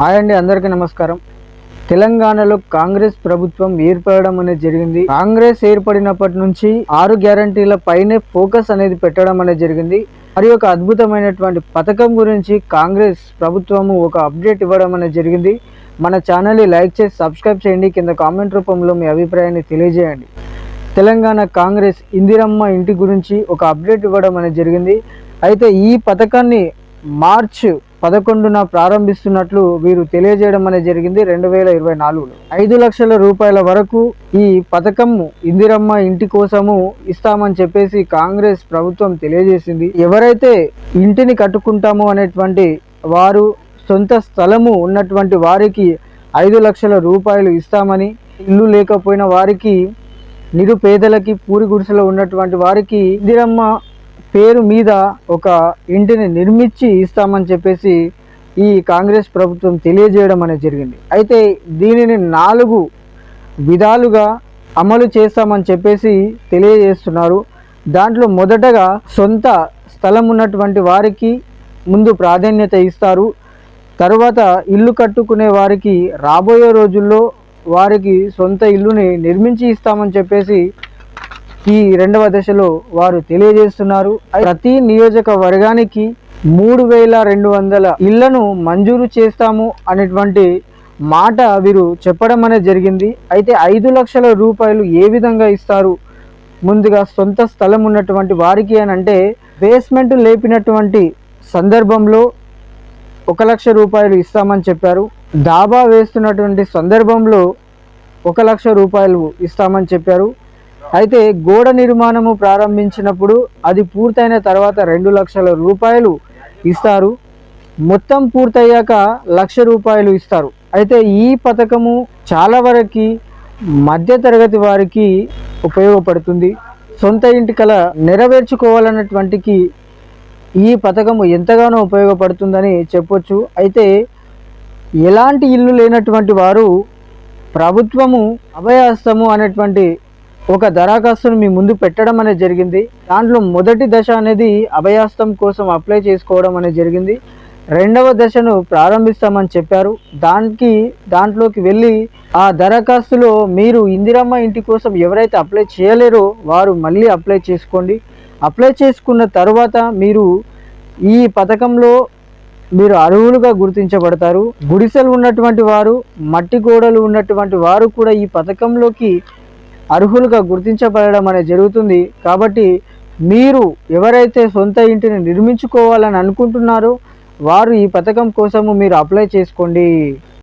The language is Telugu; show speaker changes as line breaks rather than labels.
హాయ్ అండి, అందరికీ నమస్కారం. తెలంగాణలో కాంగ్రెస్ ప్రభుత్వం ఏర్పడడం అనేది జరిగింది. కాంగ్రెస్ ఏర్పడినప్పటి నుంచి 6 గ్యారంటీల పైనే ఫోకస్ అనేది పెట్టడం అనేది జరిగింది. మరి ఒక అద్భుతమైనటువంటి పథకం గురించి కాంగ్రెస్ ప్రభుత్వము ఒక అప్డేట్ ఇవ్వడం అనేది జరిగింది. మన ఛానల్ని లైక్ చేసి సబ్స్క్రైబ్ చేయండి. కింద కామెంట్ రూపంలో మీ అభిప్రాయాన్ని తెలియజేయండి. తెలంగాణ కాంగ్రెస్ ఇందిరమ్మ ఇంటి గురించి ఒక అప్డేట్ ఇవ్వడం అనేది జరిగింది. అయితే ఈ పథకాన్ని మార్చ్ 11న ప్రారంభిస్తున్నట్లు వీరు తెలియజేయడం అనేది జరిగింది. 2024లో 5 లక్షల రూపాయల వరకు ఈ పథకం ఇందిరమ్మ ఇంటి కోసము ఇస్తామని చెప్పేసి కాంగ్రెస్ ప్రభుత్వం తెలియజేసింది. ఎవరైతే ఇంటిని కట్టుకుంటామో అనేటువంటి వారు, సొంత స్థలము ఉన్నటువంటి వారికి 5 లక్షల రూపాయలు ఇస్తామని, ఇల్లు లేకపోయిన వారికి, నిరుపేదలకి, పూరి గుడిసెలో ఉన్నటువంటి వారికి ఇందిరమ్మ పేరు మీద ఒక ఇంటిని నిర్మించి ఇస్తామని చెప్పేసి ఈ కాంగ్రెస్ ప్రభుత్వం తెలియజేయడం అనేది జరిగింది. అయితే దీనిని 4 విధాలుగా అమలు చేస్తామని చెప్పేసి తెలియజేస్తున్నారు. దాంట్లో మొదటగా సొంత స్థలం ఉన్నటువంటి వారికి ముందు ప్రాధాన్యత ఇస్తారు. తర్వాత ఇల్లు కట్టుకునే వారికి రాబోయే రోజుల్లో వారికి సొంత ఇల్లుని నిర్మించి ఇస్తామని చెప్పేసి ఈ 2వ దశలో వారు తెలియజేస్తున్నారు. ప్రతి నియోజకవర్గానికి 3200 ఇళ్లను మంజూరు చేస్తాము అనేటువంటి మాట వీరు చెప్పడం అనేది జరిగింది. అయితే 5 లక్షల రూపాయలు ఏ విధంగా ఇస్తారు? ముందుగా సొంత స్థలం ఉన్నటువంటి వారికి అని అంటే, బేస్మెంట్ లేపినటువంటి సందర్భంలో 1 లక్ష రూపాయలు ఇస్తామని చెప్పారు. డాబా వేస్తున్నటువంటి సందర్భంలో 1 లక్ష రూపాయలు ఇస్తామని చెప్పారు. అయితే గోడ నిర్మాణము ప్రారంభించినప్పుడు అది పూర్తయిన తర్వాత 2 లక్షల రూపాయలు ఇస్తారు. మొత్తం పూర్తయ్యాక 1 లక్ష రూపాయలు ఇస్తారు. అయితే ఈ పథకము చాలా వరకు మధ్యతరగతి వారికి ఉపయోగపడుతుంది. సొంత ఇంటి కల నెరవేర్చుకోవాలన్నటువంటికి ఈ పథకము ఎంతగానో ఉపయోగపడుతుందని చెప్పొచ్చు. అయితే ఎలాంటి ఇల్లు లేనటువంటి వారు ప్రభుత్వము అభయహస్తము అనేటువంటి ఒక దరఖాస్తును మీ ముందు పెట్టడం అనేది జరిగింది. దాంట్లో మొదటి దశ అనేది అభయహస్తం కోసం అప్లై చేసుకోవడం అనేది జరిగింది. 2వ దశను ప్రారంభిస్తామని చెప్పారు. దాంట్లోకి వెళ్ళి ఆ దరఖాస్తులో మీరు ఇందిరమ్మ ఇంటి కోసం ఎవరైతే అప్లై చేయలేరో వారు మళ్ళీ అప్లై చేసుకోండి. అప్లై చేసుకున్న తర్వాత మీరు ఈ పథకంలో మీరు అర్హులుగా గుర్తించబడతారు. గుడిసెలు ఉన్నటువంటి వారు, మట్టి గోడలు ఉన్నటువంటి వారు కూడా ఈ పథకంలోకి అర్హులుగా గుర్తించబడడం అనేది జరుగుతుంది. కాబట్టి మీరు ఎవరైతే సొంత ఇంటిని నిర్మించుకోవాలని అనుకుంటున్నారో వారు ఈ పథకం కోసము మీరు అప్లై చేసుకోండి.